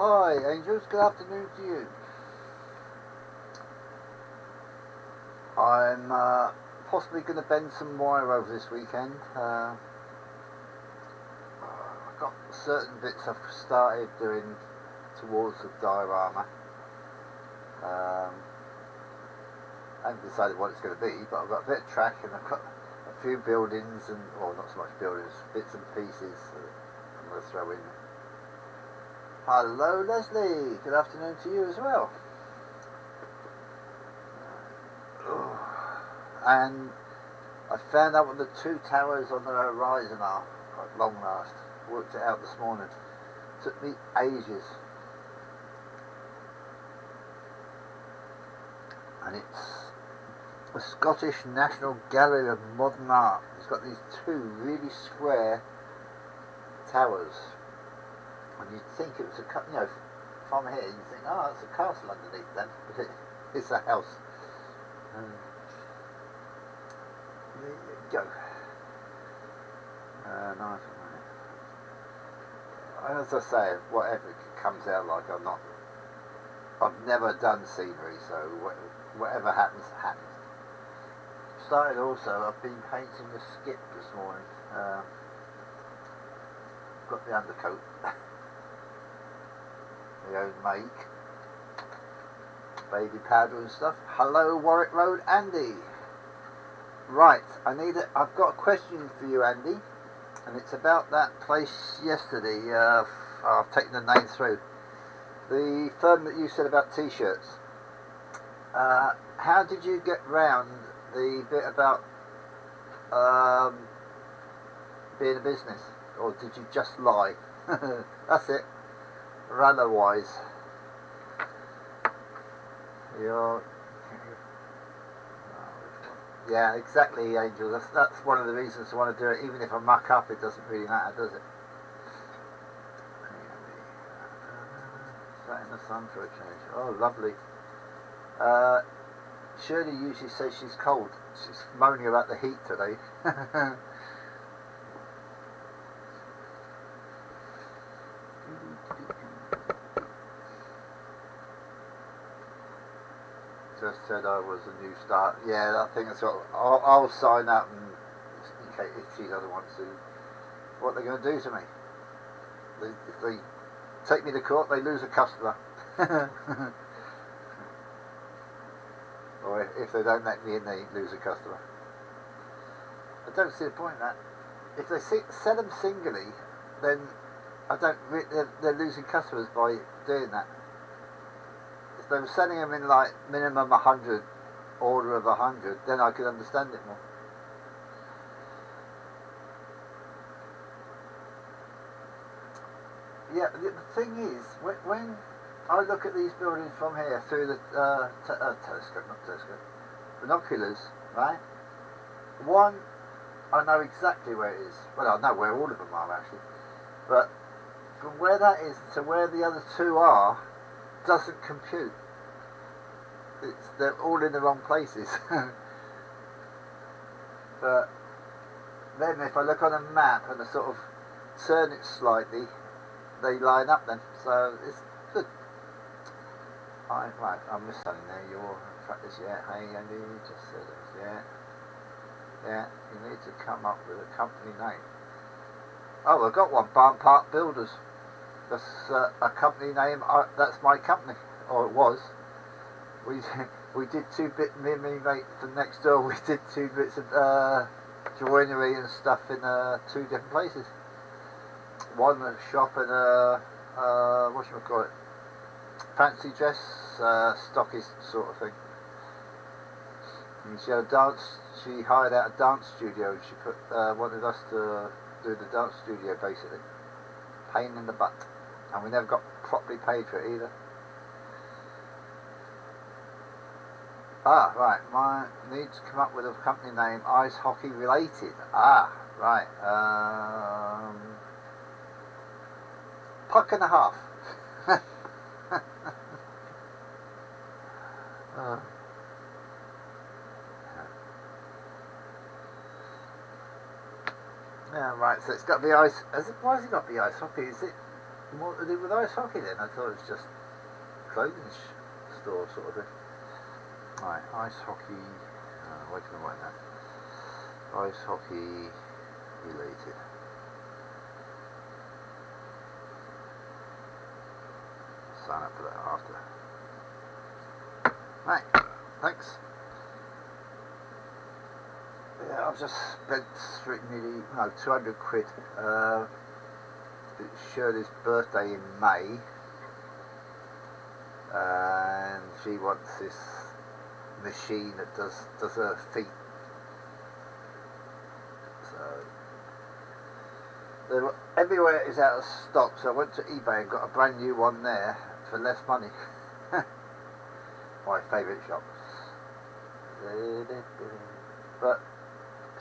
Hi, Angels. Good afternoon to you. I'm possibly going to bend some wire over this weekend. I've got certain bits I've started doing towards the diorama. I haven't decided what it's going to be, but I've got a bit of track and I've got a few buildings and, well, not so much buildings, bits and pieces that I'm going to throw in. Hello, Leslie. Good afternoon to you as well. And I found out what the two towers on the horizon are at long last. Worked it out this morning. Took me ages. And it's the Scottish National Gallery of Modern Art. It's got these two really square towers. And you'd think it was from here you think, oh, it's a castle underneath them, but it's a house. There you go. Nice. As I say, whatever it comes out like, I've never done scenery, so whatever happens, happens. Started also, I've been painting the skip this morning. Got the undercoat. My own make. Baby powder and stuff. Hello, Warwick Road, Andy. Right, I've got a question for you, Andy, and it's about that place yesterday. I've taken the name through. The firm that you said about t-shirts. How did you get round the bit about being a business, or did you just lie? That's it. Runner-wise. Yeah, exactly, Angel. That's one of the reasons I want to do it. Even if I muck up, it doesn't really matter, does it? Sat in the sun for a change. Oh, lovely. Shirley usually says she's cold. She's moaning about the heat today. Just said I was a new start. Yeah, I think that's what I'll sign up, and in case if she doesn't want to, what they're going to do to me? If they take me to court, they lose a customer. Or if they don't let me in, they lose a customer. I don't see the point in that. If they sell them singly, then they're losing customers by doing that. If they were selling them in like minimum 100, order of 100, then I could understand it more. Yeah, the thing is, when I look at these buildings from here through the binoculars, right? One, I know exactly where it is. Well, I know where all of them are actually, but from where that is to where the other two are, doesn't compute. They're all in the wrong places. But then if I look on a map and I sort of turn it slightly, they line up then. So it's good. Right, I missed something there. You're practice, yeah. Hey, Andy, you just said it. Yeah. You need to come up with a company name. Oh, I've got one. Barn Park Builders. That's a company name. That's my company, or it was. We did me and my mate from next door. We did 2 bits of joinery and stuff in 2 different places. One a shop and whatchamacallit, fancy dress, stockist sort of thing. And she hired out a dance studio, and she wanted us to do the dance studio basically. Pain in the butt. And we never got properly paid for it either. Right, need to come up with a company name, ice hockey related. Right. Puck and a half. Yeah, right, so it's got to be ice. Why has it got to be ice hockey? Is it What to do with ice hockey then? I thought it was just clothing store sort of thing. Right, ice hockey. Where can I write that? Ice hockey related. Sign up for that after. Right, thanks. Yeah, I've just spent nearly 200 quid. It's Shirley's birthday in May, and she wants this machine that does her feet. So everywhere is out of stock, so I went to eBay and got a brand new one there for less money. My favourite shop. But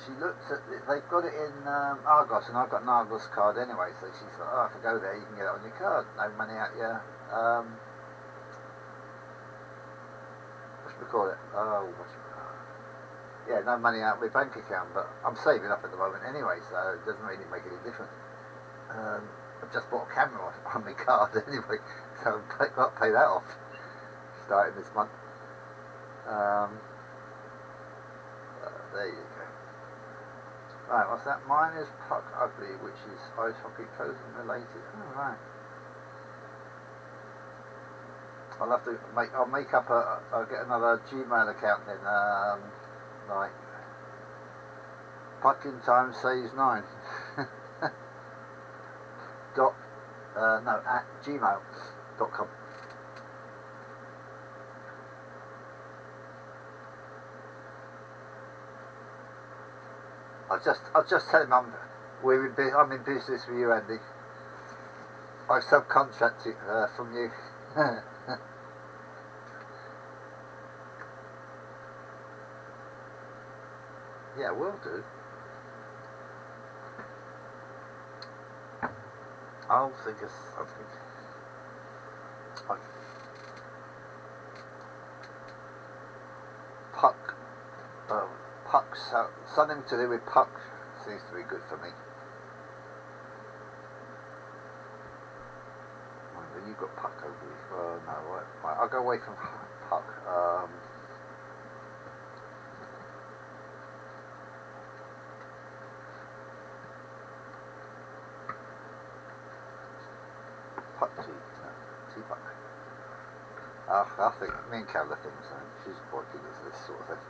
she looks at it, they've got it in Argos, and I've got an Argos card anyway, so she's like, oh, if I go there you can get it on your card, no money out your no money out of my bank account, but I'm saving up at the moment anyway, so it doesn't really make any difference. I've just bought a camera on my card anyway, so I've got to pay that off starting this month. There you go. Right, what's that? Mine is Puck Ugly, which is ice hockey clothing related. Oh, right. I'll have to I'll get another Gmail account then, like Puck in Time saves 9 at gmail.com. I'll just tell him I'm in business with you, Andy. I subcontracted from you. Yeah, will do. I'll think of something. Puck. Puck's something to do with Puck seems to be good for me. Well, you've got Puck over you. No, right. I'll go away from Puck. Puck tea Puck. I think me and Carla think so. She's quite good at this sort of thing.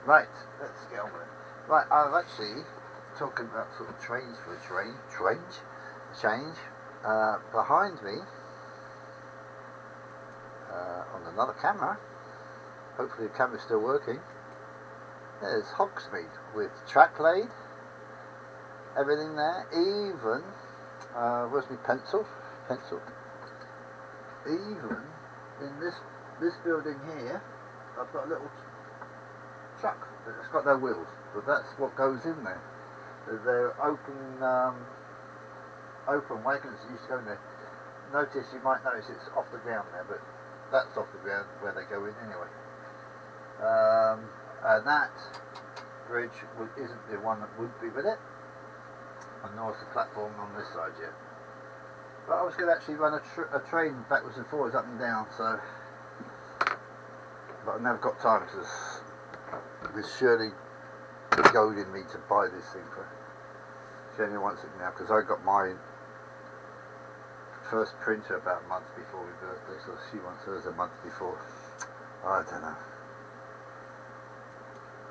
Right, let's get on with it. Right, I'm actually talking about sort of trains for a change. Behind me, on another camera, hopefully the camera's still working, there's Hogsmeade with track laid, everything there, even, where's my pencil? Even in this building here, I've got a little truck that's got no wheels, but that's what goes in there. They're open wagons that used to go in there. You might notice it's off the ground there, but that's off the ground where they go in anyway. And that bridge isn't the one that would be with it, and nor is the platform on this side yet. But I was going to actually run a train backwards and forwards, up and down, so, but I never got time because this Shirley goaded me to buy this thing for. She only wants it now because I got my first printer about a month before my birthday, so she wants hers a month before. I don't know.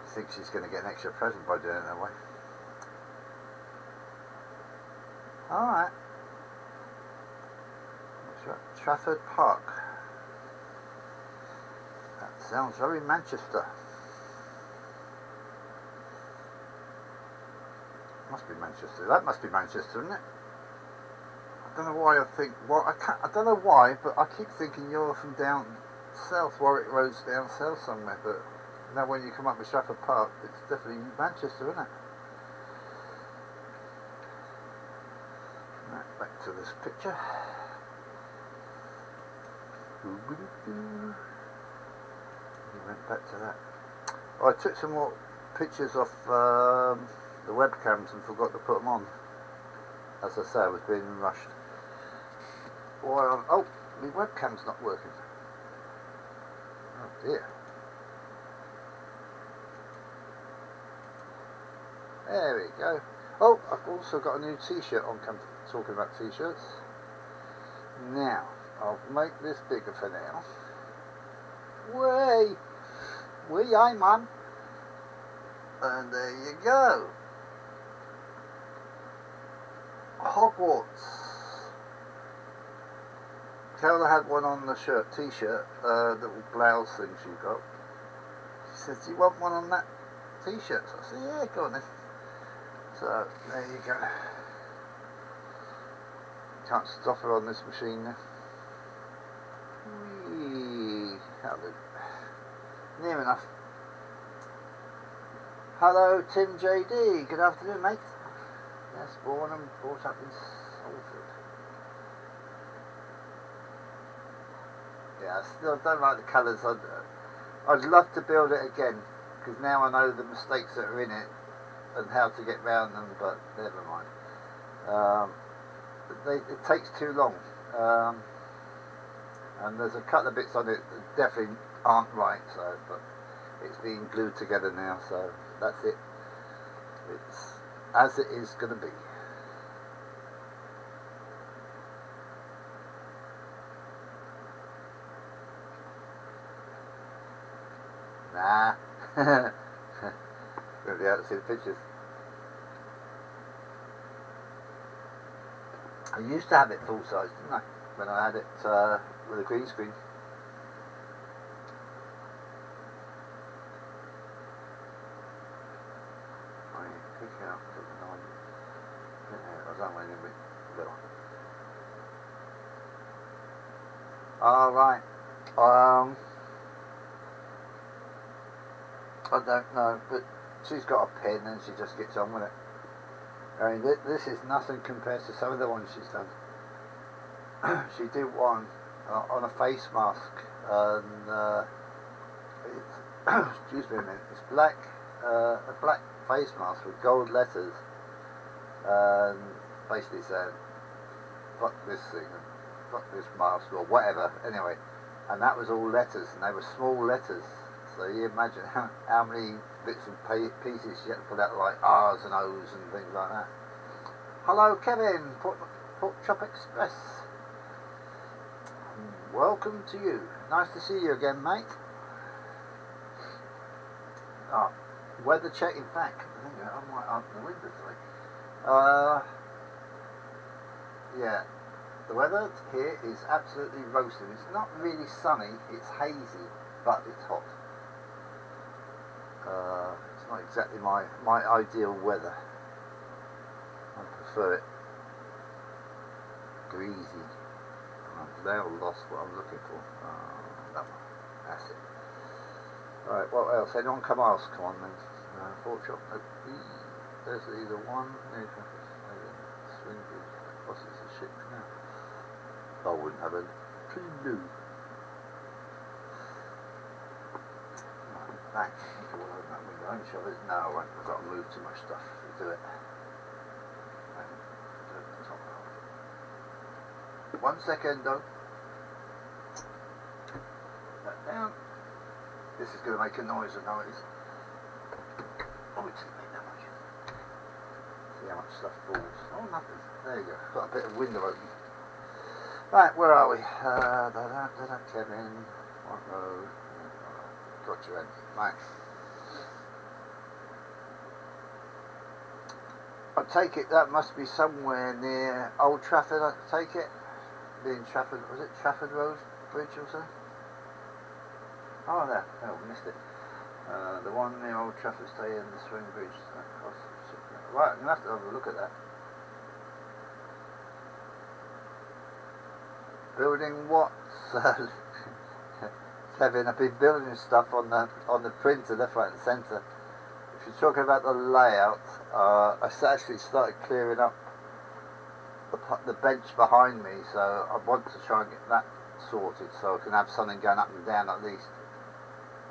I think she's going to get an extra present by doing it that way. Alright. Trafford Park. That sounds very Manchester. Must be Manchester. That must be Manchester, isn't it? I don't know why I think. Well, I don't know why, but I keep thinking you're from down south, Warwick Road's down south somewhere. But now when you come up with Trafford Park, it's definitely Manchester, isn't it? Right, back to this picture. We went back to that. Oh, I took some more pictures off the webcams and forgot to put them on. as I say, I was being rushed. Well, oh, my webcam's not working. Oh dear. There we go. Oh, I've also got a new t-shirt on, talking about t-shirts. Now, I'll make this bigger for now. Way! Way, aye, Mum. And there you go. Hogwarts. Carol had one on the shirt, t-shirt, little blouse thing she got. She said, do you want one on that t-shirt? So I said, yeah, go on then. So, there you go. Can't stop her on this machine now. Whee! Near enough. Hello, Tim JD. Good afternoon, mate. Yes, born and brought up in Salford. Yeah, I still don't like the colours. I'd love to build it again, because now I know the mistakes that are in it and how to get round them, but never mind. It takes too long, and there's a couple of bits on it that definitely aren't right, so, but it's being glued together now, so that's it. It's as it is going to be. Nah. We'll be able to see the pictures. I used to have it full size, didn't I? When I had it with a green screen. I pick out the line. I was on when it went little. Alright. I don't know, but she's got a pen and she just gets on with it. I mean, this is nothing compared to some of the ones she's done. She did one on a face mask, and it's excuse me a minute. It's black, a black face mask with gold letters, and basically saying "fuck this thing," and "fuck this mask," or whatever. Anyway, and that was all letters, and they were small letters. So you imagine how many bits and pieces you had to put out, like R's and O's and things like that. Hello, Kevin, Pork Chop Express. Welcome to you. Nice to see you again, mate. Oh, weather check. In fact, I think I might open the window today. Yeah, the weather here is absolutely roasting. It's not really sunny. It's hazy, but it's hot. It's not exactly my ideal weather. I prefer it breezy. I've now lost what I'm looking for. No, that's it. Alright, what else? Anyone come else? Come on then. Pork chop. There's either one. Swing bridge. What's this? A ship now? I wouldn't have a clue. Back. Okay, well, open that window. Only shove it. No, I won't. I've got to move too much stuff to do it. One second, though. That down. This is going to make a noise, I know it is. Oh, it didn't make that much. See how much stuff falls. Oh, nothing. There you go. Got a bit of window open. Right, where are we? Kevin. What road? Got you in. Right. I take it that must be somewhere near Old Trafford, I take it. Being Trafford, was it Trafford Road Bridge or so? Oh, there. Oh, missed it. The one near Old Trafford Stadium, the Swing Bridge. Right, I'm going to have to have a look at that. Building what? Kevin, I've been building stuff on the printer left, right and centre. If you're talking about the layout, I actually started clearing up the bench behind me, so I want to try and get that sorted so I can have something going up and down at least.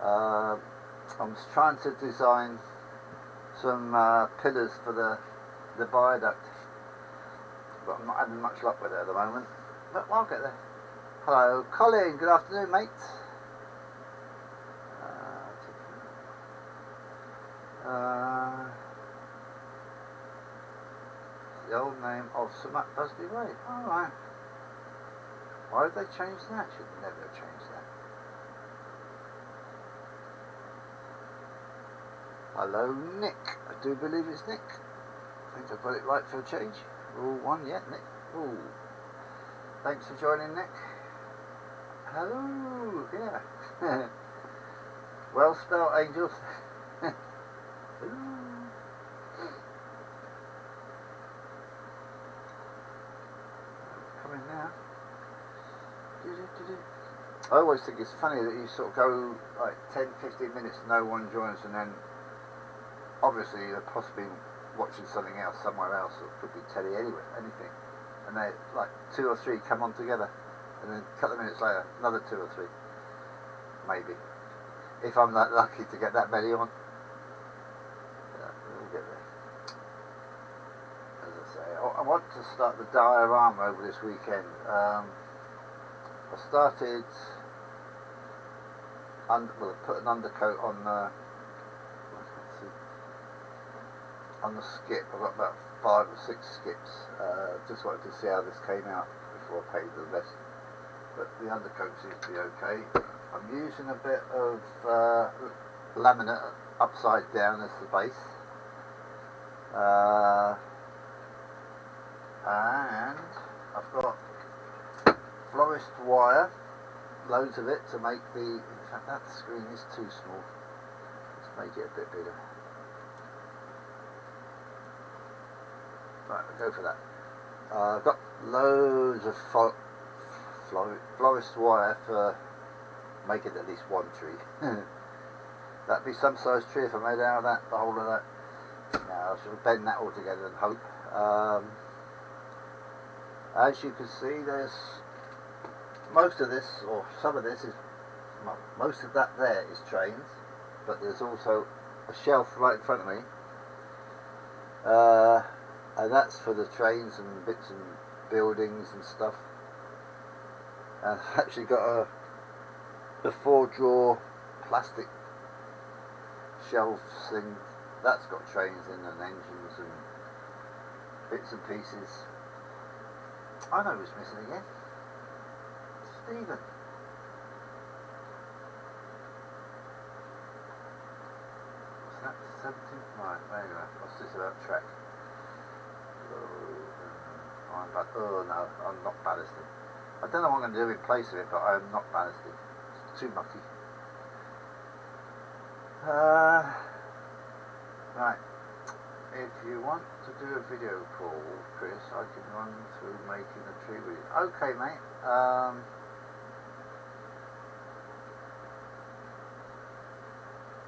I'm trying to design some pillars for the viaduct. but I'm not having much luck with it at the moment. But I'll get there. Hello, Colin. Good afternoon, mate. The old name of Sumat Busby Way. Alright. Why did they change that? Should never have changed that. Hello, Nick. I do believe it's Nick. I think I've got it right for a change. Rule 1, yeah, Nick. Ooh. Thanks for joining, Nick. Hello, yeah. Well spelled, angels. Coming now. I always think it's funny that you sort of go like 10-15 minutes and no one joins, and then obviously they're possibly watching something else somewhere else, or it could be telly anywhere, anything, and they like 2 or 3 come on together, and then a couple of minutes later another 2 or 3, maybe, if I'm that lucky to get that many on. Yeah, we'll get there. As I say, I want to start the diorama over this weekend. I started, I put an undercoat on the skip. I've got about 5 or 6 skips. Just wanted to see how this came out before I paid the rest. But the undercoat seems to be okay. I'm using a bit of laminate upside down as the base. And I've got florist wire, loads of it, to make the, in fact that screen is too small, let's make it a bit bigger. Right, we'll go for that. I've got loads of florist wire for making at least one tree. That'd be some size tree if I made out of that, the whole of that. Now I shall bend that all together and hope. As you can see, there's most of this, or some of this is, most of that there is trains, but there's also a shelf right in front of me, and that's for the trains and bits and buildings and stuff. And I've actually got a 4-drawer plastic shelf thing that's got trains in and engines and bits and pieces. I know who's missing again. Stephen. What's that? 17? Right, there you go. What's this about track? Oh no, I'm not ballasted. I don't know what I'm going to do in place of it, but I am not ballasted. It's too mucky. Right. If you want to do a video call, Chris, I can run through making a tree with you. Okay, mate.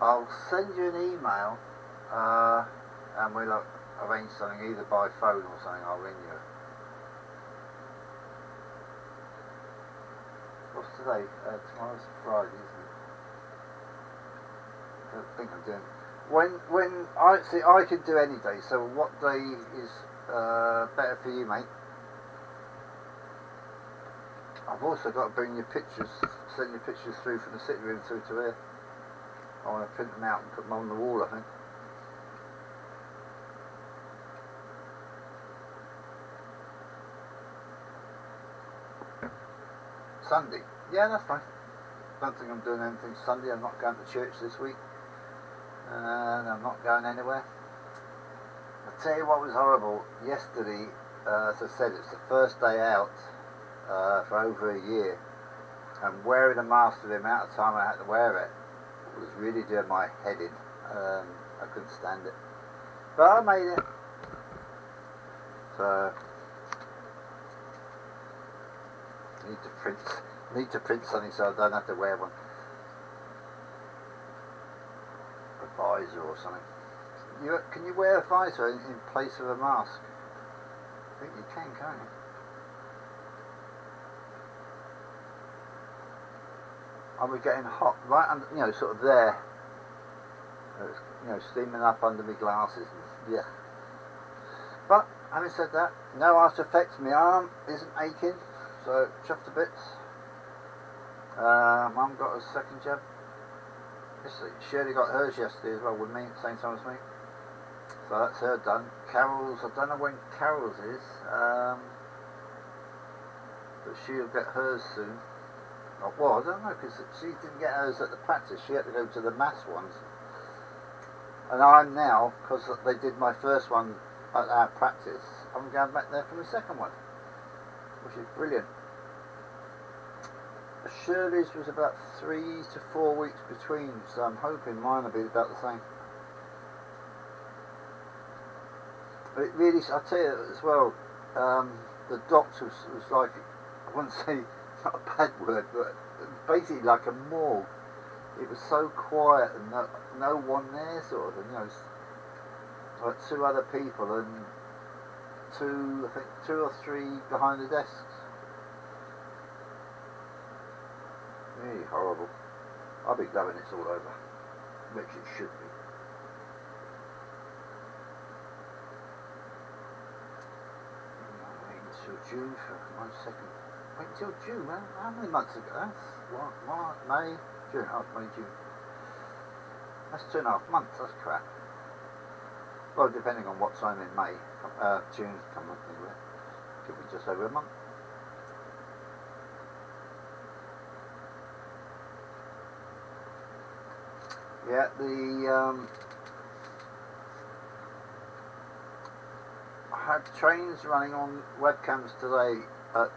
I'll send you an email, and we'll arrange something either by phone or something. I'll ring you. What's today? Tomorrow's Friday, isn't it? I don't think I'm doing. When I see, I can do any day. So what day is better for you, mate? I've also got to bring your pictures, send your pictures through from the sitting room through to here. I want to print them out and put them on the wall, I think. Sunday. Yeah, that's fine. Don't think I'm doing anything Sunday. I'm not going to church this week. And I'm not going anywhere. I'll tell you what was horrible. Yesterday, as I said, it's the first day out for over a year. And wearing a mask for the amount of time I had to wear it was really doing my head in. I couldn't stand it. But I made it. So need to print something so I don't have to wear one. A visor or something. Can you wear a visor in place of a mask? I think you can, can't you? Are we getting hot? Right under, sort of there. Steaming up under my glasses. And, yeah. But Having said that, no after effects. My arm isn't aching, so chuffed to bits. Mum got a second jab. Shirley got hers yesterday as well with me, same time as me. So that's her done. Carol's, I don't know when Carol's is, but she'll get hers soon. Oh, well, I don't know, because she didn't get hers at the practice. She had to go to the mass ones. And I'm now, because they did my first one at our practice, I'm going back there for the second one, which is brilliant. Shirley's was about 3 to 4 weeks between, so I'm hoping mine will be about the same. But it really, I'll tell you as well, the doctor was like, I wouldn't say, it's not a bad word, but basically like a morgue. It was so quiet and no one there sort of, and you know, like 2 other people and I think 2 or 3 behind the desks. Really horrible. I'll be glad when it's all over, which it should be. Wait until June for 1 second. Wait until June, man. How many months ago? That's what, March, May, June. Oh, May, June. That's 2.5 months. That's crap. Well, depending on what time in May, June, come on, anyway. Could be just over a month. Yeah, I had trains running on webcams today at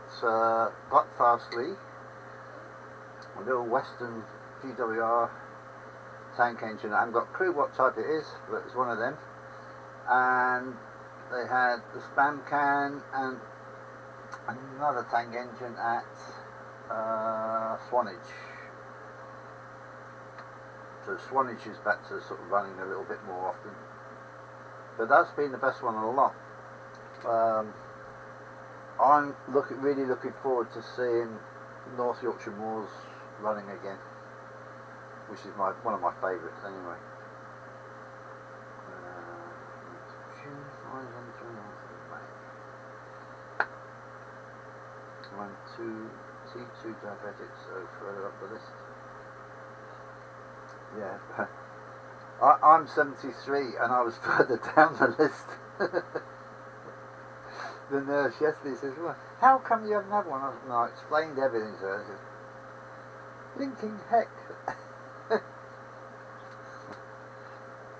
Buckfastleigh, a little Western GWR tank engine. I haven't got a clue what type it is, but it's one of them. And they had the spam can and another tank engine at Swanage. So Swanage is back to sort of running a little bit more often. But that's been the best one of the lot. I'm really looking forward to seeing North Yorkshire Moors running again, which is one of my favourites anyway. T2 diabetics, so further up the list. Yeah, I'm 73 and I was further down the list. The nurse yesterday says, well, how come you haven't had one? I explained everything to her. She says, blinking heck.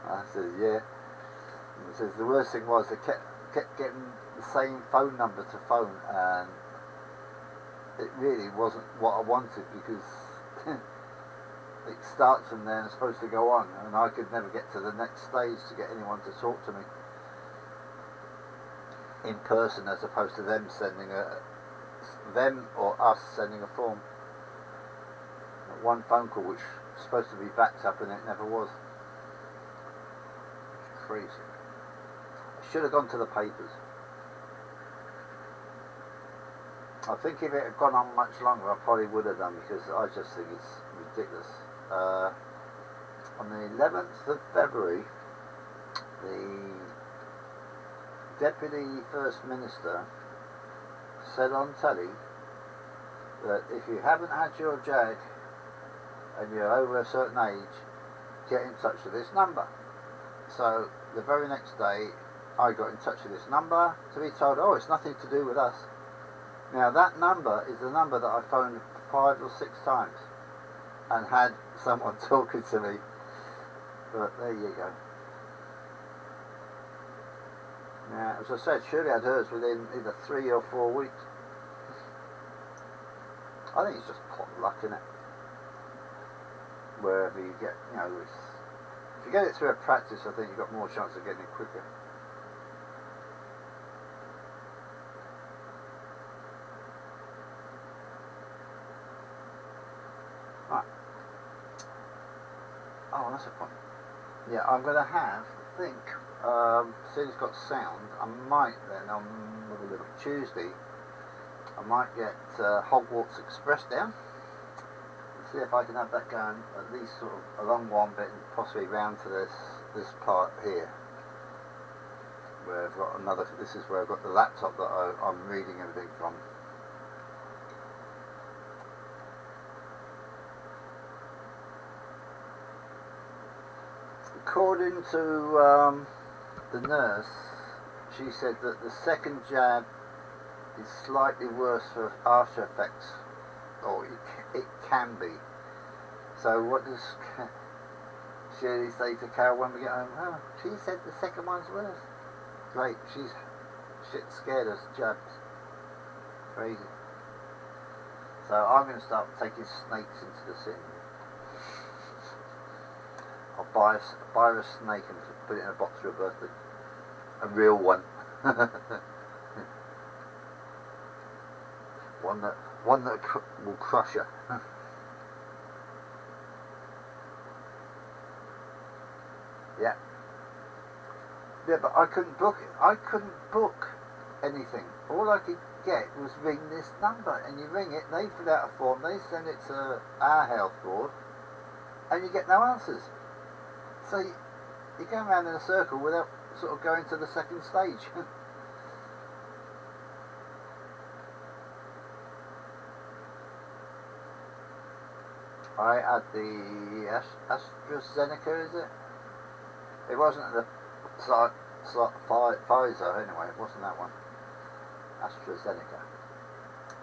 I said, yeah. And she says, the worst thing was they kept getting the same phone number to phone, and it really wasn't what I wanted, because it starts from there and it's supposed to go on, and I could never get to the next stage to get anyone to talk to me in person, as opposed to them or us sending a form. One phone call which was supposed to be backed up and it never was. It's crazy. I should have gone to the papers. I think if it had gone on much longer, I probably would have done, because I just think it's ridiculous. On the 11th of February, the Deputy First Minister said on telly that if you haven't had your JAG and you're over a certain age, get in touch with this number. So the very next day, I got in touch with this number to be told, oh, it's nothing to do with us. Now that number is the number that I phoned 5 or 6 times and had someone talking to me. But there you go. Now, as I said, Shirley had hers within either 3 or 4 weeks. I think it's just pot luck, innit? Wherever you get, you know, if you get it through a practice, I think you've got more chance of getting it quicker. Right. Oh, that's a point. Yeah, I'm going to have, I think, since it's got sound, I might then, on Tuesday, I might get Hogwarts Express down. See if I can have that going at least sort of along one bit and possibly round to this part here. where I've got another. This is where I've got the laptop that I'm reading everything from. According to the nurse, she said that the second jab is slightly worse for after effects, or it can be. So what does Shirley say to Carol when we get home? Oh, she said the second one's worse. Great, she's shit scared of jabs. Crazy. So I'm going to start taking snakes into the city. I'll buy her a snake and put it in a box for her birthday. A real one. one that will crush her. Yeah. Yeah, but I couldn't book it. I couldn't book anything. All I could get was ring this number, and you ring it, they fill out a form, they send it to our health board, and you get no answers. So you're going around in a circle without sort of going to the second stage. I had the AstraZeneca, is it? It wasn't the Pfizer anyway, it wasn't that one. AstraZeneca.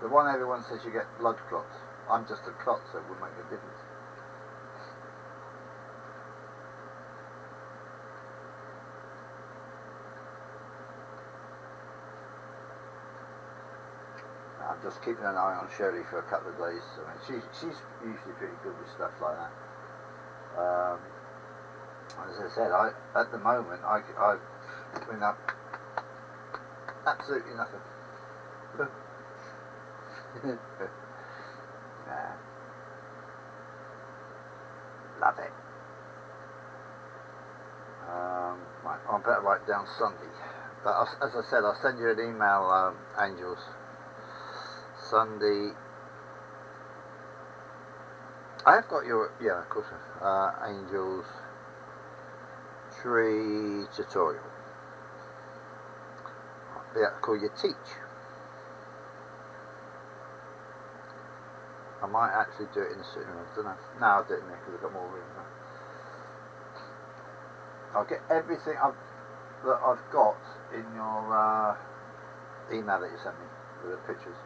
The one everyone says you get blood clots. I'm just a clot, so it wouldn't make a difference. I'm just keeping an eye on Shirley for a couple of days. I mean, she's usually pretty good with stuff like that. As I said, at the moment I've been up absolutely nothing. Nah. Love it. Right, I better write down Sunday. But as I said, I'll send you an email, Angels. Sunday. I have got your, yeah, of course, Angels tree tutorial. Yeah, call you Teach. I might actually do it in the sitting room, I don't know. No, I'll do it in there because I've got more room now. I'll get everything that I've got in your email that you sent me with the pictures.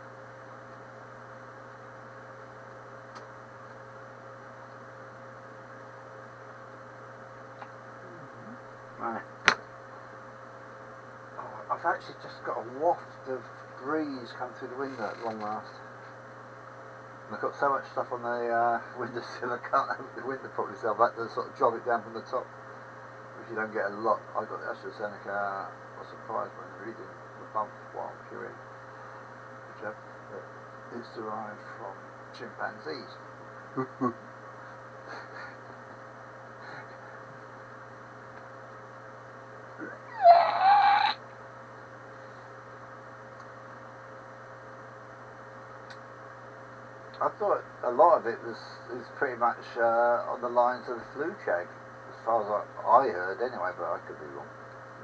Right. Oh, I've actually just got a waft of breeze come through the window at long last. And I've got so much stuff on the windowsill I can't open the window properly, so I've had to sort of drop it down from the top, which you don't get a lot. I got the AstraZeneca. I was surprised when reading the bump while I'm curing, which is derived from chimpanzees. I thought a lot of it is pretty much on the lines of the flu check, as far as I heard anyway, but I could be wrong.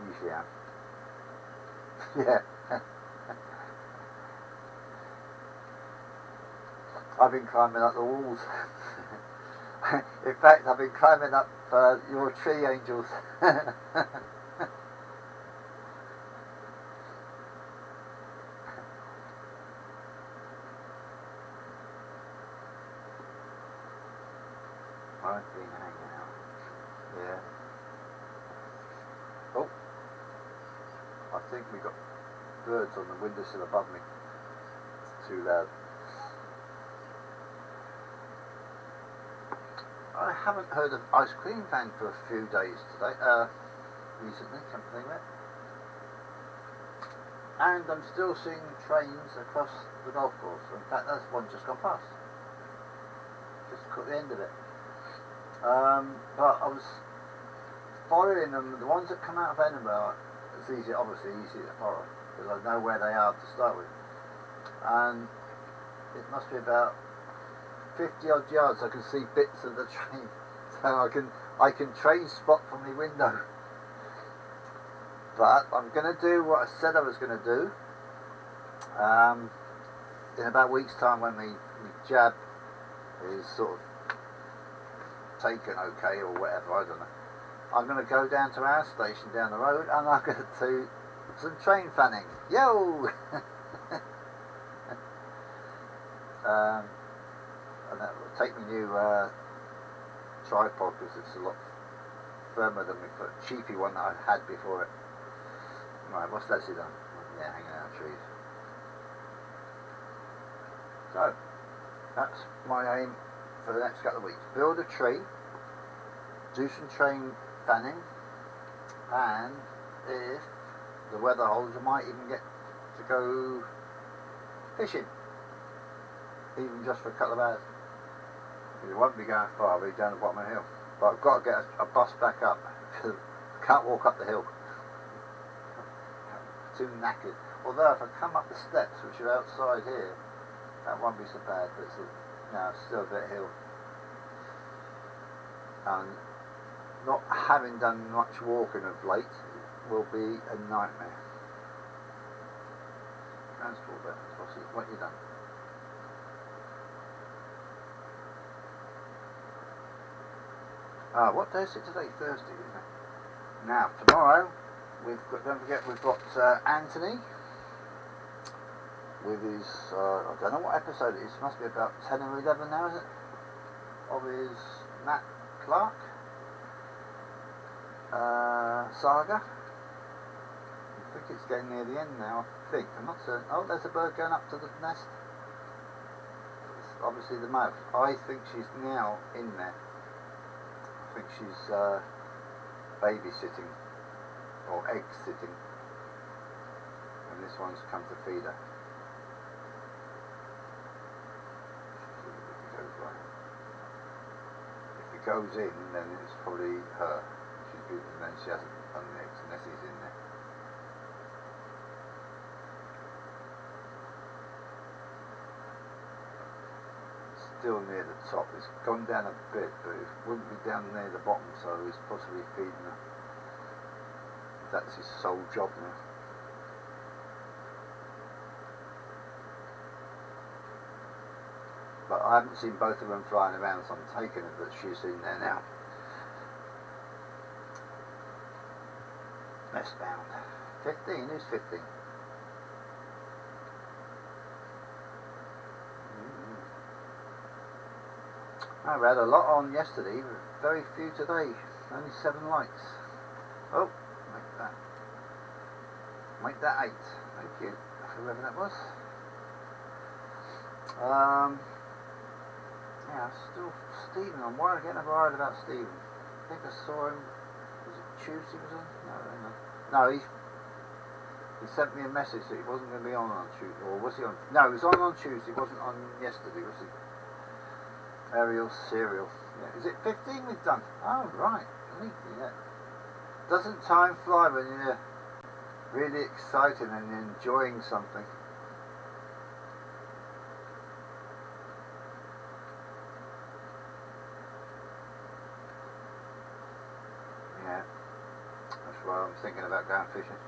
Usually am. Yeah. I've been climbing up the walls. In fact, I've been climbing up your tree, Angels. I've been hanging out. Yeah. Oh, I think we got birds on the windowsill above me. It's too loud. I haven't heard of Ice Cream Van for a few days today. Recently, something like that. And I'm still seeing trains across the golf course. In fact, that's one just gone past. Just caught the end of it. But I was following them. The ones that come out of Edinburgh, it's obviously easy to follow because I know where they are to start with. And it must be about 50 odd yards. I can see bits of the train, so I can train spot from my window. But I'm going to do what I said I was going to do. In about a week's time, when my jab is sort of taken okay or whatever, I don't know, I'm going to go down to our station down the road and I'm going to do some train fanning. Yo! And that will take my new tripod, because it's a lot firmer than my cheapy one that I had before it. Right, what's Leslie done? Yeah, hanging out trees. So, that's my aim for the next couple of weeks. Build a tree, do some train fanning, and if the weather holds, I might even get to go fishing, even just for a couple of hours. It won't be going far, I'll be down the bottom of the hill. But I've got to get a bus back up, because I can't walk up the hill. Too knackered. Although if I come up the steps, which are outside here, that won't be so bad, but it's, still a bit hill. And not having done much walking of late will be a nightmare. Transport bit, what you done? What day is it today? Thursday, isn't it? Now, tomorrow, don't forget we've got Anthony with his, I don't know what episode it is, it must be about 10 or 11 now, is it? Of his Matt Clark saga. I think it's getting near the end now, I think. I'm not certain. Oh, there's a bird going up to the nest. It's obviously the mouth. I think she's now in there. I think she's babysitting or egg sitting, and this one's come to feed her. If it goes in, then it's probably her. She's good, and then she hasn't done the eggs unless he's in there. Still near the top. It's gone down a bit, but it wouldn't be down near the bottom, so he's possibly feeding her. That's his sole job now. But I haven't seen both of them flying around, so I'm taking it that she's in there now. Nest bound. 15, who's 15? I had a lot on yesterday, very few today, only 7 likes. Oh, make that 8, thank you, whoever that was. Yeah, still Stephen, I'm worried, getting worried about Stephen. I think I saw him, was it Tuesday was on? No, he sent me a message that he wasn't going to be on Tuesday, or was he on? No, he was on Tuesday, he wasn't on yesterday, was he? Aerial serial. Yeah. Is it 15 we've done? Oh, right. Yeah. Doesn't time fly when you're really excited and enjoying something? Yeah. That's why I'm thinking about going fishing.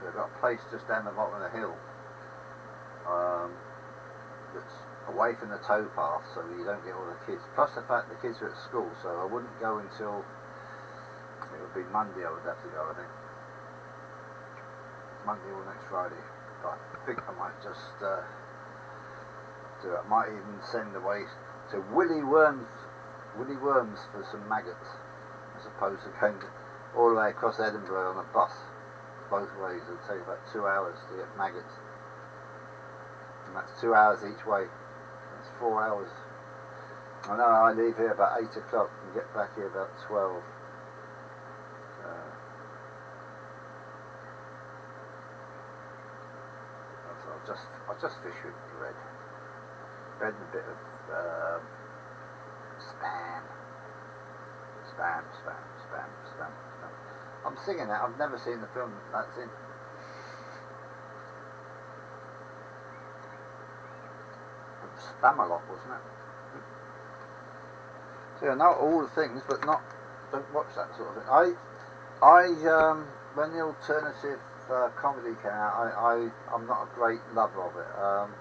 I've got a place just down the bottom of the hill. That's away from the towpath, so you don't get all the kids. Plus the fact the kids are at school, so I wouldn't go until it would be Monday. I would have to go, I think. Monday or next Friday. But I think I might just do it. I might even send away to Willie Worms for some maggots, as opposed to going all the way across Edinburgh on a bus, both ways. It'll take about 2 hours to get maggots. And that's 2 hours each way. That's 4 hours. I know I leave here about 8 o'clock and get back here about 12. I'll just fish with bread. Bread and a bit of spam. I'm singing that. I've never seen the film that's in. Spamalot, wasn't it? So I know all the things, but don't watch that sort of thing. When the alternative comedy came out, I'm not a great lover of it.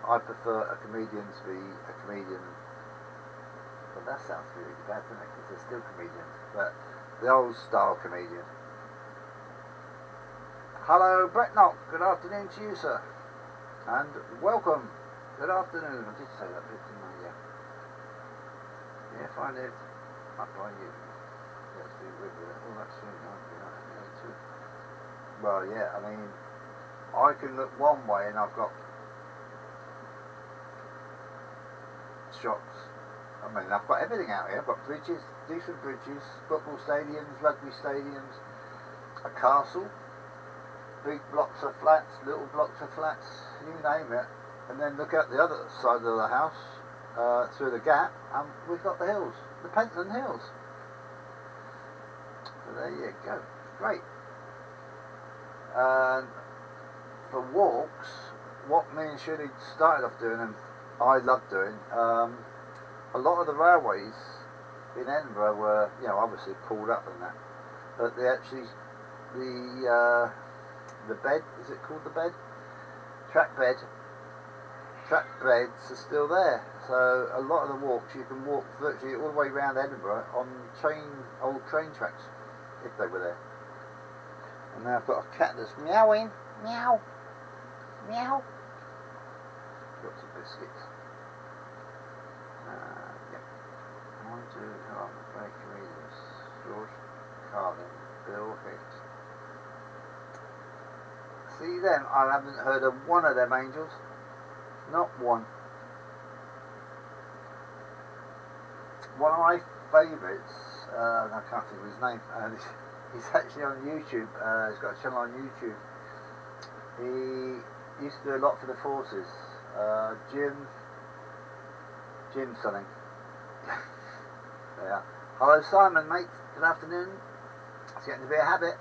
I prefer a comedian to be a comedian. Well, that sounds really bad, doesn't it? Because they're still comedians, but the old style comedian. Hello, Brett Knock. Good afternoon to you, sir, and welcome. Good afternoon. I did say that, didn't I? Yeah. Yeah, if I lived up by you. Let's do with it. Oh, that's soon. Too. Well, yeah. I mean, I can look one way, and I've got shops. I mean, I've got everything out here. I've got bridges, decent bridges, football stadiums, rugby stadiums, a castle, big blocks of flats, little blocks of flats, you name it. And then look at the other side of the house, through the gap, and we've got the hills, the Pentland Hills. So there you go. Great. And for walks, what me and Shirley started off doing, and I love doing, a lot of the railways in Edinburgh were, obviously pulled up and that, but they actually, the bed, is it called the bed? Track beds are still there. So a lot of the walks, you can walk virtually all the way around Edinburgh on old train tracks, if they were there. And now I've got a cat that's meowing, meow, meow. Got some biscuits. Yeah. 1, 2, hold on, great comedians. George Carlin, Bill Hicks. See them? I haven't heard of one of them angels. Not one. One of my favourites, I can't think of his name, he's actually on YouTube, he's got a channel on YouTube. He used to do a lot for the forces. Jim something. Yeah. Hello Simon, mate, good afternoon. It's getting to be a habit.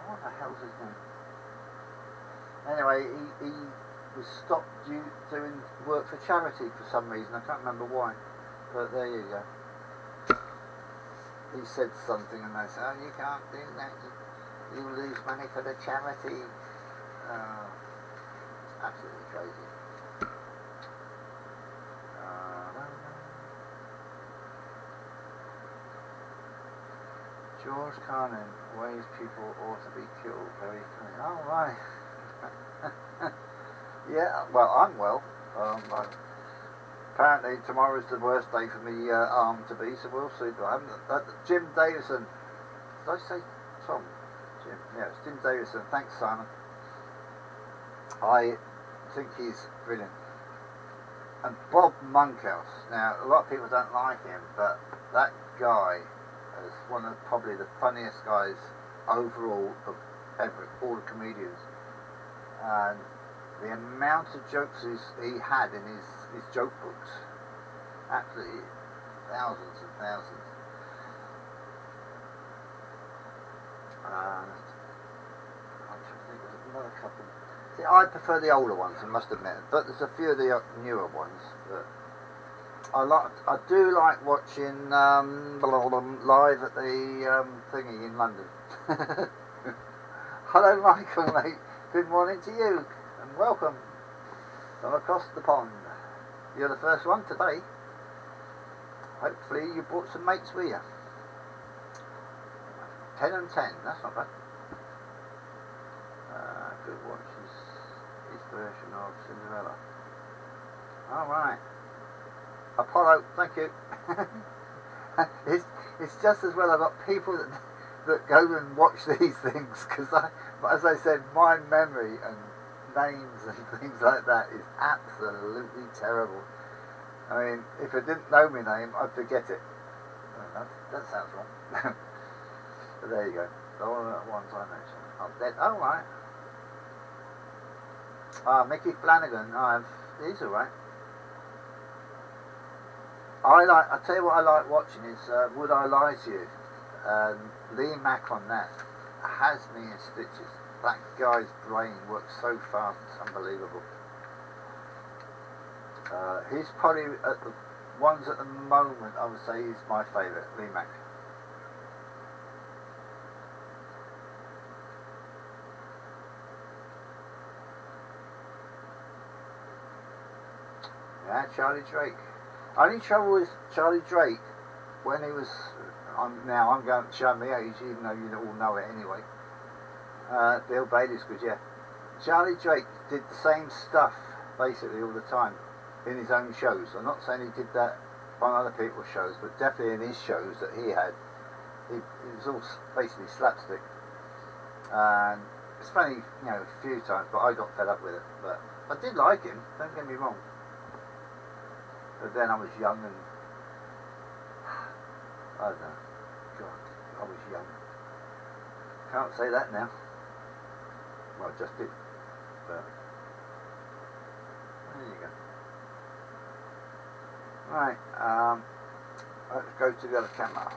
What the hell's his name? Anyway, he was stopped doing work for charity for some reason. I can't remember why, but there you go. He said something and they said, oh, you can't do that, you lose money for the charity. It's absolutely crazy. George Carlin, ways people ought to be killed. Very funny. Oh, right. Yeah, well, I'm well. Apparently tomorrow's the worst day for me arm to be, so we'll see. But I haven't. Jim Davison. Did I say Tom? Jim. Yeah, it's Jim Davison. Thanks, Simon. I think he's brilliant. And Bob Monkhouse. Now, a lot of people don't like him, but that guy is one of probably the funniest guys overall of all the comedians. And the amount of jokes he had in his joke books, absolutely thousands and thousands. And I'm trying to think of another couple. See, I prefer the older ones, I must admit, but there's a few of the newer ones that I do like watching live at the thingy in London. Hello, Michael, mate. Good morning to you, and welcome from across the pond. You're the first one today. Hopefully you brought some mates with you. 10 and 10, that's not bad. Good watch his version of Cinderella. Alright. Apollo, thank you. It's just as well I've got people that go and watch these things, because as I said, my memory and names and things like that is absolutely terrible. I mean, if I didn't know my name, I'd forget it. Oh, that sounds wrong. But there you go. All at one time, actually. I'm dead. Oh, right. Mickey Flanagan. He's alright. I tell you what I like watching is Would I Lie to You? Lee Mack on that has me in stitches. That guy's brain works so fast, it's unbelievable. He's probably at ones at the moment, I would say, is my favourite, Lee Mack. Yeah, Charlie Drake. Only trouble with Charlie Drake, when he was, I'm going to show my age, even though you all know it anyway. Bill Bailey's good, yeah. Charlie Drake did the same stuff basically all the time in his own shows. I'm not saying he did that on other people's shows, but definitely in his shows that he had, it was all basically slapstick. And it's funny, a few times, but I got fed up with it. But I did like him, don't get me wrong. But then I was young and I don't know. God, I was young. Can't say that now. Well, I just did. But there you go. Right, let's go to the other camera.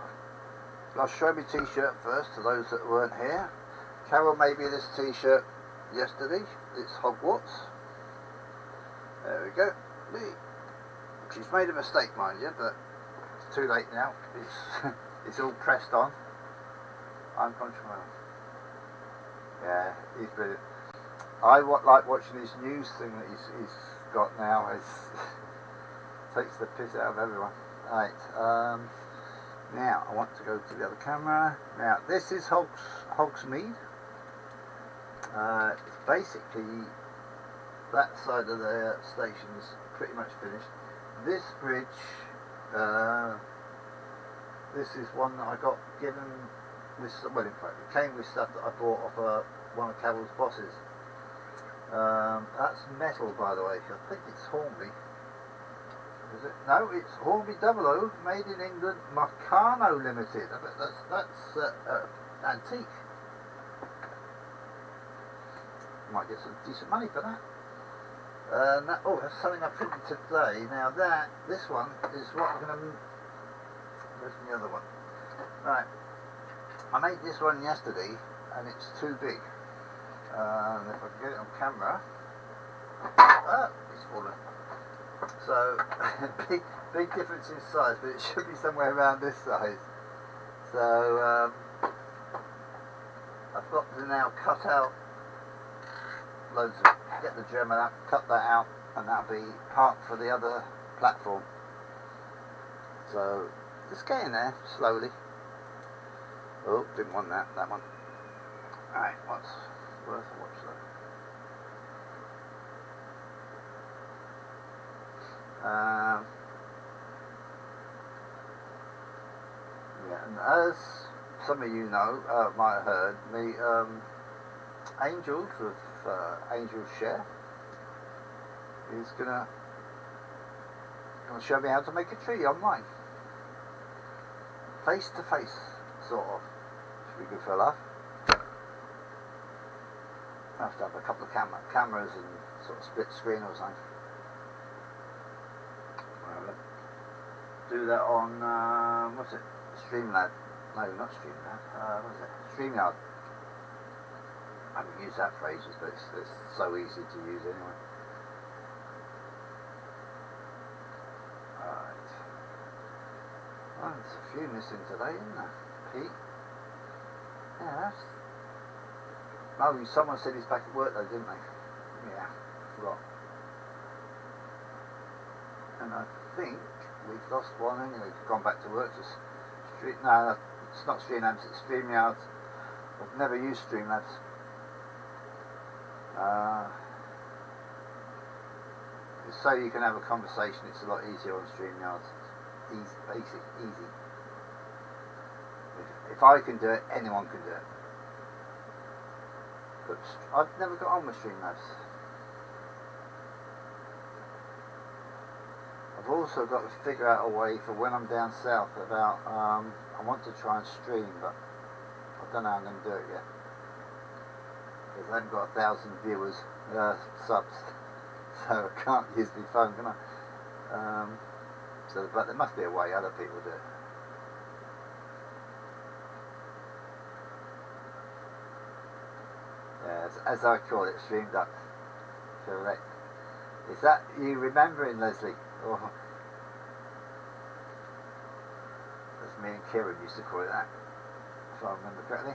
I'll show me t-shirt first to those that weren't here. Carol made me this t-shirt yesterday. It's Hogwarts. There we go. She's made a mistake, mind you, but it's too late now. It's all pressed on. Uncontroversial. Yeah, he's brilliant. I like watching his news thing that he's got now. It takes the piss out of everyone. Right. Now I want to go to the other camera. Now this is Hogsmeade. It's basically that side of the station is pretty much finished. This bridge, this is one that I got given with, well, in fact it came with stuff that I bought off one of Carol's bosses. That's metal, by the way. I think it's Hornby. Is it? No, it's Hornby 00, made in England, Meccano Limited. I bet that's antique. Might get some decent money for that. That's something I printed today. Now this one is what I'm going to... Where's the other one? Right. I made this one yesterday and it's too big. If I can get it on camera... it's fallen. So, big difference in size, but it should be somewhere around this size. So, I've got to now cut out loads of, get the German out, cut that out, and that'll be part for the other platform. So it's getting there slowly. Oh, didn't want that one. Alright, what's worth a watch though? Yeah, and as some of you know, might have heard me, Angels of Angels Share is gonna show me how to make a tree online, face to face, sort of. Should be good for a laugh. I have to have a couple of cameras and sort of split screen or something. Do that on what's it? Streamlab? No, not Streamlab. What is it? StreamYard. I haven't used that for ages, but it's so easy to use anyway. Alright. Well, there's a few missing today, isn't there? Pete? Yeah, that's... Oh, someone said he's back at work though, didn't they? Yeah, forgot. And I think we've lost one anyway. We've gone back to work. No, it's not Streamlabs, it's StreamYard. I've never used Streamlabs. So you can have a conversation. It's a lot easier on StreamYard. Easy, basic, easy. If I can do it, anyone can do it. But I've never got on with Streamlabs. I've also got to figure out a way for when I'm down south about, I want to try and stream, but I don't know how I'm going to do it yet. Because I haven't got 1,000 viewers, subs, so I can't use my phone, can I? But there must be a way other people do it. Yeah, as I call it, Stream Duck. Correct. Is that you remembering, Leslie? Or Me and Kieran used to call it that, if I remember correctly.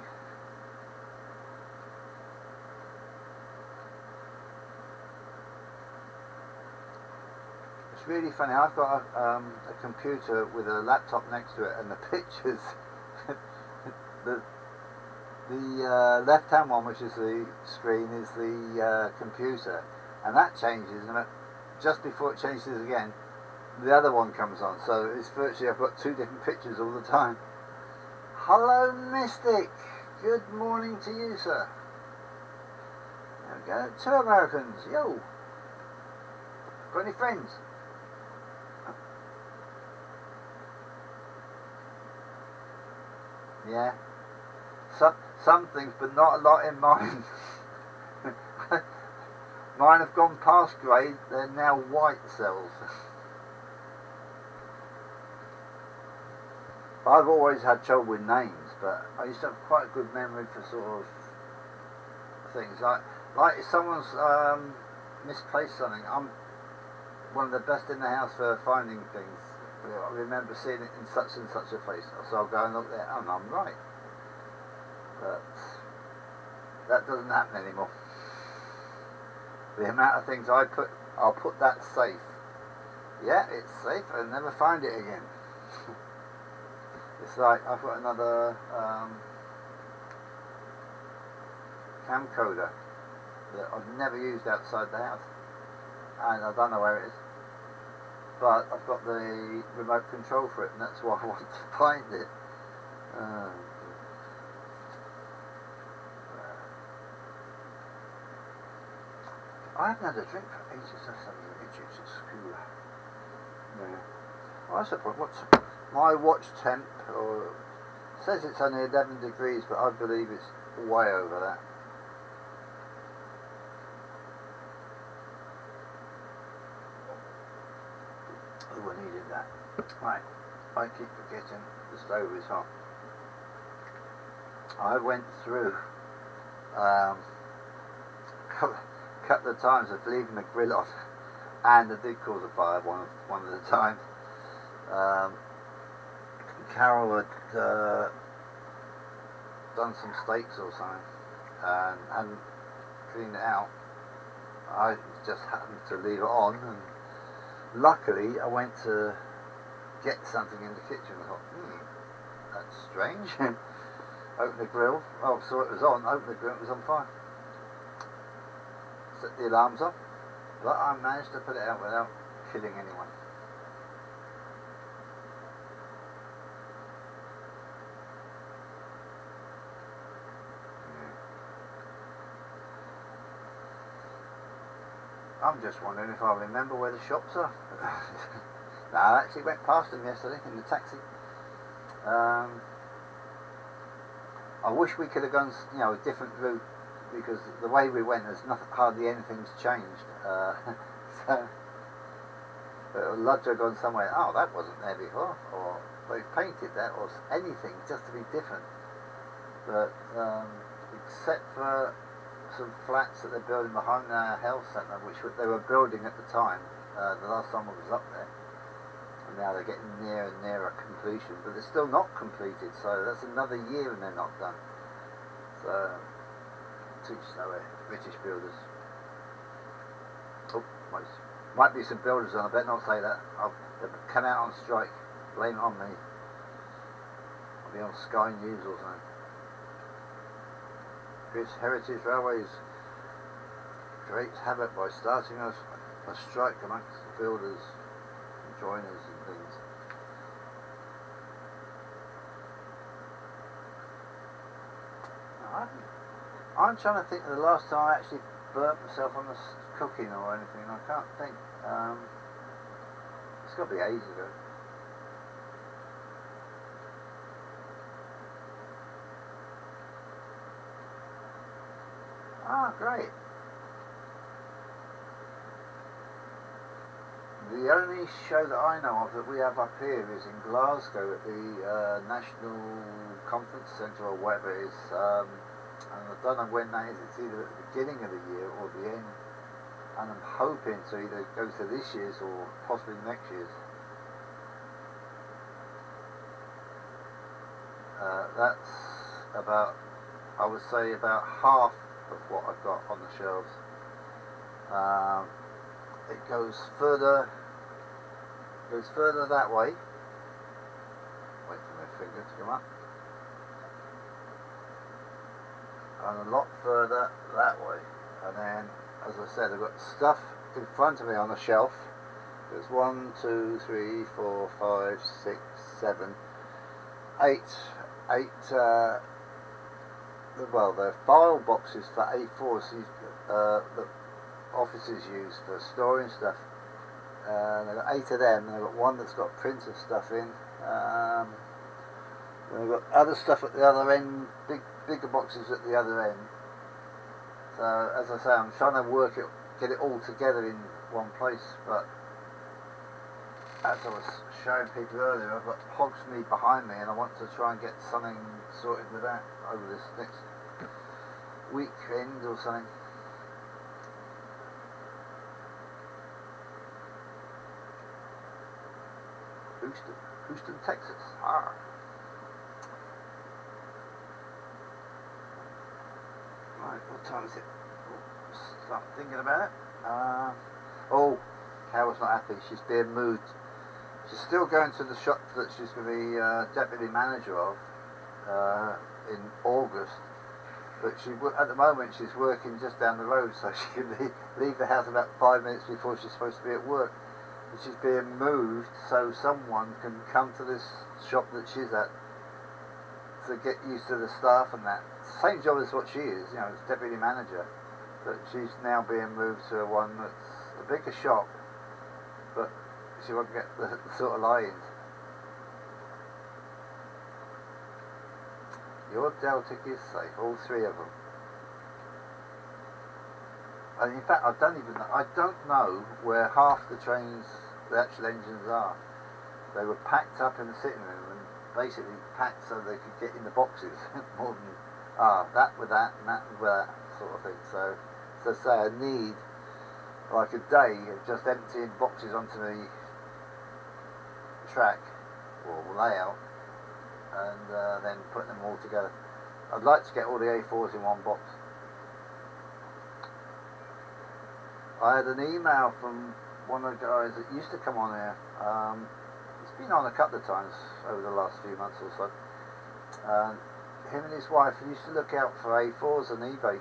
It's really funny. I've got a computer with a laptop next to it, and the pictures, the left-hand one, which is the screen, is the computer, and that changes, and just before it changes again, the other one comes on. So it's virtually, I've got two different pictures all the time. Hello, Mystic. Good morning to you, sir. There we go. 2 Americans. Yo. Got any friends? Yeah. Some things, but not a lot in mine. Mine have gone past grey. They're now white cells. I've always had trouble with names, but I used to have quite a good memory for sort of things. Like if someone's misplaced something, I'm one of the best in the house for finding things. I remember seeing it in such and such a place, so I'll go and look there, and I'm right. But that doesn't happen anymore. The amount of things I'll put that safe. Yeah, it's safe, I'll never find it again. It's like I've got another camcorder that I've never used outside the house, and I don't know where it is, but I've got the remote control for it, and that's why I want to find it. I haven't had a drink for ages. That's something that juice at school. Yeah. Well, that's the point. What's my watch temp? Or says it's only 11 degrees, but I believe it's way over that. Oh, I needed that. Right. I keep forgetting the stove is hot. I went through couple of times of leaving the grill on, and I did cause a fire one of the times. Carol had done some steaks or something and hadn't cleaned it out. I just happened to leave it on, and luckily I went to get something in the kitchen. I thought, that's strange. Opened the grill, saw it was on, opened the grill, it was on fire. Set the alarms off, but I managed to put it out without killing anyone. I'm just wondering if I remember where the shops are. No, I actually went past them yesterday in the taxi. I wish we could have gone, a different route, because the way we went, there's hardly anything's changed. So I'd love to have gone somewhere. Oh, that wasn't there before, or they've painted that, or anything just to be different. But except for some flats that they're building behind our health centre, which they were building at the time, the last time I was up there, and now they're getting nearer and nearer completion, but they're still not completed, so that's another year and they're not done. So, too slow, British builders. Oh, might be some builders on, I better not say that. They'll come out on strike, blame it on me. I'll be on Sky News or something. Chris Heritage Railways creates havoc by starting a strike amongst the builders and joiners and things. I'm trying to think of the last time I actually burnt myself on the cooking or anything. I can't think. It's got to be ages ago. Ah, great. The only show that I know of that we have up here is in Glasgow at the National Conference Centre or whatever it is. And I don't know when that is. It's either at the beginning of the year or the end. And I'm hoping to either go to this year's or possibly next year's. That's about, I would say, about half of what I've got on the shelves. It goes further that way. Wait for my finger to come up. And a lot further that way. And then, as I said, I've got stuff in front of me on the shelf. There's 1, 2, 3, 4, 5, 6, 7, 8. Well, they're file boxes for A4s that offices use for storing stuff. And I've got 8 of them, and I've got one that's got printer stuff in. And I've got other stuff at the other end, bigger boxes at the other end. So, as I say, I'm trying to get it all together in one place, but as I was showing people earlier, I've got Hogsmeade behind me, and I want to try and get something sorted with that over this next weekend or something. Houston, Texas. Arr. Right, what time is it? Start thinking about it. Oh, Carol's not happy. She's being moved. She's still going to the shop that she's going to be deputy manager of in August. But at the moment she's working just down the road, so she can leave the house about 5 minutes before she's supposed to be at work. And she's being moved so someone can come to this shop that she's at to get used to the staff and that. Same job as what she is, you know, as deputy manager. But she's now being moved to one that's a bigger shop, but she won't get the sort of lie-ins. Your Deltic is safe, all 3 of them. And in fact, I don't know where half the trains, the actual engines are. They were packed up in the sitting room, and basically packed so they could get in the boxes. More than that with that and that with that sort of thing. So say I need like a day of just emptying boxes onto the track or layout, and then putting them all together. I'd like to get all the A4s in one box. I had an email from one of the guys that used to come on here. He's been on a couple of times over the last few months or so. Him and his wife used to look out for A4s on eBay,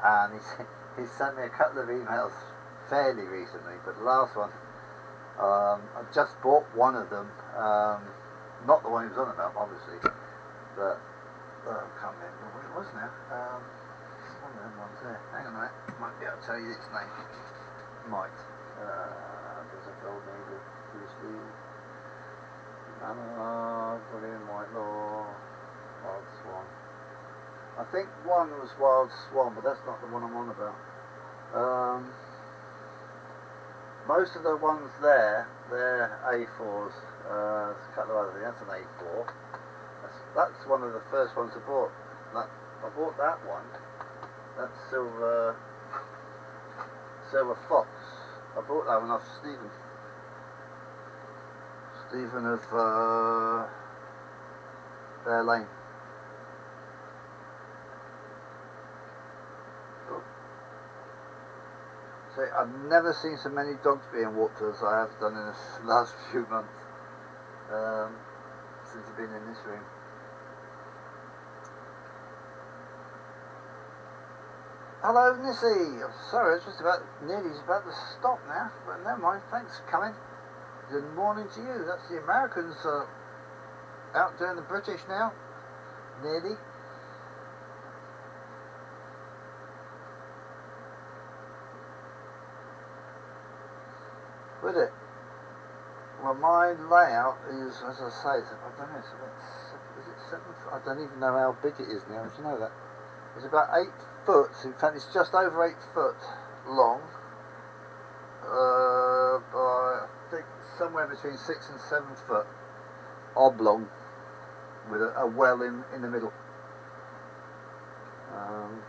and he sent me a couple of emails fairly recently, but the last one, I just bought one of them, not the one he was on about, obviously, but I can't remember what it was now. One of them ones there. Hang on a minute, might be able to tell you its name. Might. There's a gold needle, loosely. William Whitelaw, Wild Swan. I think one was Wild Swan, but that's not the one I'm on about. Most of the ones there, they're A4s. There's a couple of other things. That's an A4. That's one of the first ones I bought. I bought that one. That's Silver Fox. I bought that one off Stephen. Stephen of Bear Lane. So I've never seen so many dogs being walked as I have done in the last few months since I've been in this room. Hello, Nissy. Sorry, it's just nearly about to stop now, but never mind. Thanks for coming. Good morning to you. That's the Americans out doing the British now. Nearly. With it. Well, my layout is, as I say, I don't know, is it 7 foot? I don't even know how big it is now. Do you know that? It's about 8 foot. In fact, it's just over 8 foot long. By, I think, somewhere between 6 and 7 foot oblong, with a well in the middle. And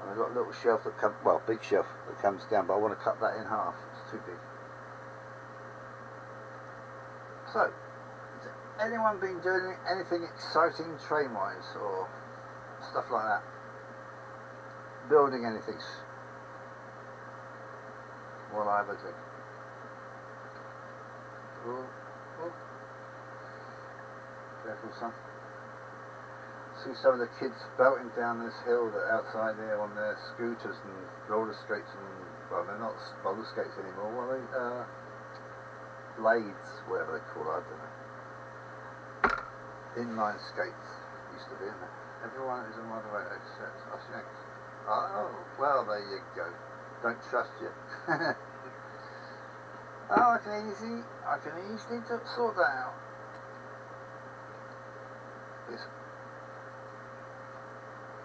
I've got a little shelf that comes, well, big shelf that comes down, but I want to cut that in half. It's too big. So, anyone been doing anything exciting train-wise or stuff like that? Building anything? While I have a drink. Oh, oh. Careful, son. See some of the kids belting down this hill that outside there on their scooters and roller skates and, well, they're not roller skates anymore, what are they? Blades, whatever they call it, I don't know. Inline skates used to be, isn't it? Everyone is a moderator except us Yanks. Oh, well, there you go. Don't trust you. Oh, I can easily sort that out. Yes.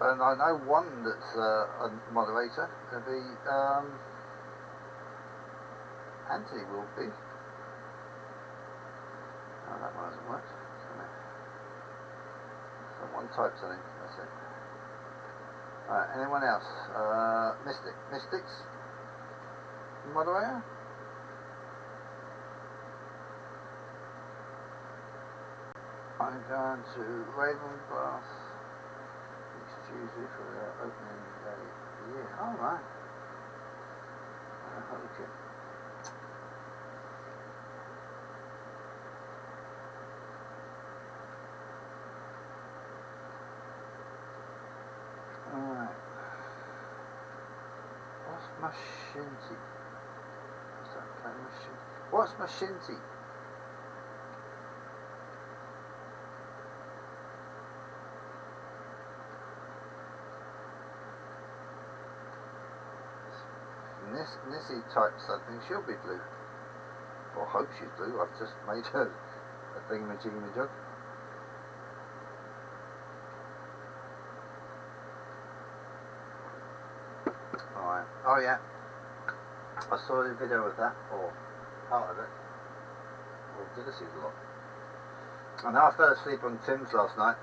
And I know one that's a moderator. It'll be Anthony will be. Oh, that one hasn't worked. Someone type something. That's it. Alright, anyone else? Mystics? Moderator? I'm going to Ravenglass next Tuesday for their opening day of the year. Alright. Okay. Alright. What's Mashinti? What's that play? What's Mashinti? Nissy types something, she'll be blue. Or hope she's blue. I've just made her a thingamajiggy-majig. Alright. Oh yeah. I saw the video of that, or part of it. Or did I see the lot? I know I fell asleep on Tim's last night.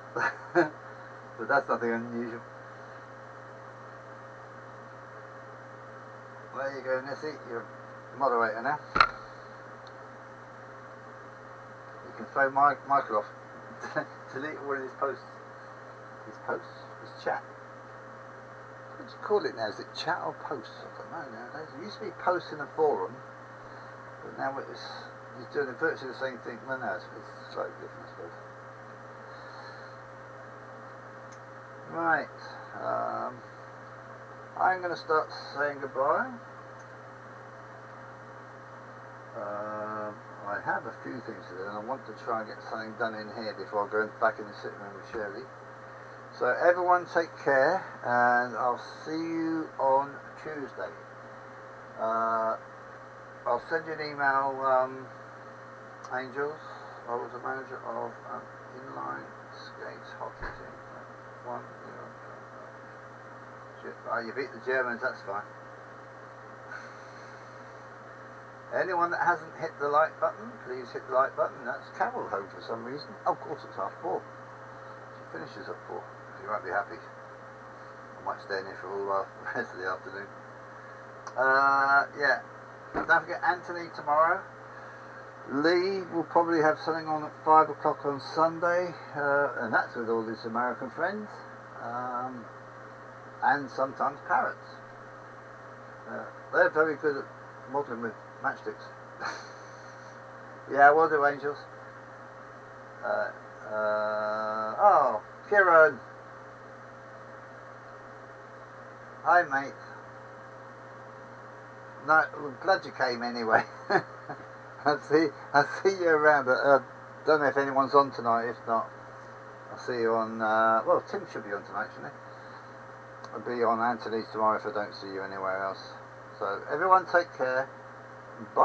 But that's nothing unusual. There you go, Nissy, you're a moderator now. You can throw Michael off. Delete all of his posts. His chat. What do you call it now? Is it chat or posts? I don't know nowadays. It used to be posts in a forum, but now he's doing virtually the same thing. Well, no, it's slightly different, I suppose. Right. I'm going to start saying goodbye. I have a few things to do, and I want to try and get something done in here before I go back in the sitting room with Shirley. So everyone take care, and I'll see you on Tuesday. I'll send you an email, Angels. I was a manager of inline skates hockey team. 1-0. Oh, you beat the Germans, that's fine. Anyone that hasn't hit the like button, please hit the like button. That's Carol home for some reason. Oh, of course it's 4:30. She finishes at 4. She won't be happy. I might stay in here for all the rest of the afternoon. Yeah. Don't forget Anthony tomorrow. Lee will probably have something on at 5 o'clock on Sunday, and that's with all his American friends. And sometimes parrots. They're very good at modelling with matchsticks. Yeah, will do, Angels. Oh, Kieran. Hi, mate. No, I'm glad you came anyway. I'll see you around. Don't know if anyone's on tonight. If not, I'll see you on. Well, Tim should be on tonight, shouldn't he? I'll be on Anthony's tomorrow if I don't see you anywhere else. So everyone take care. Bye.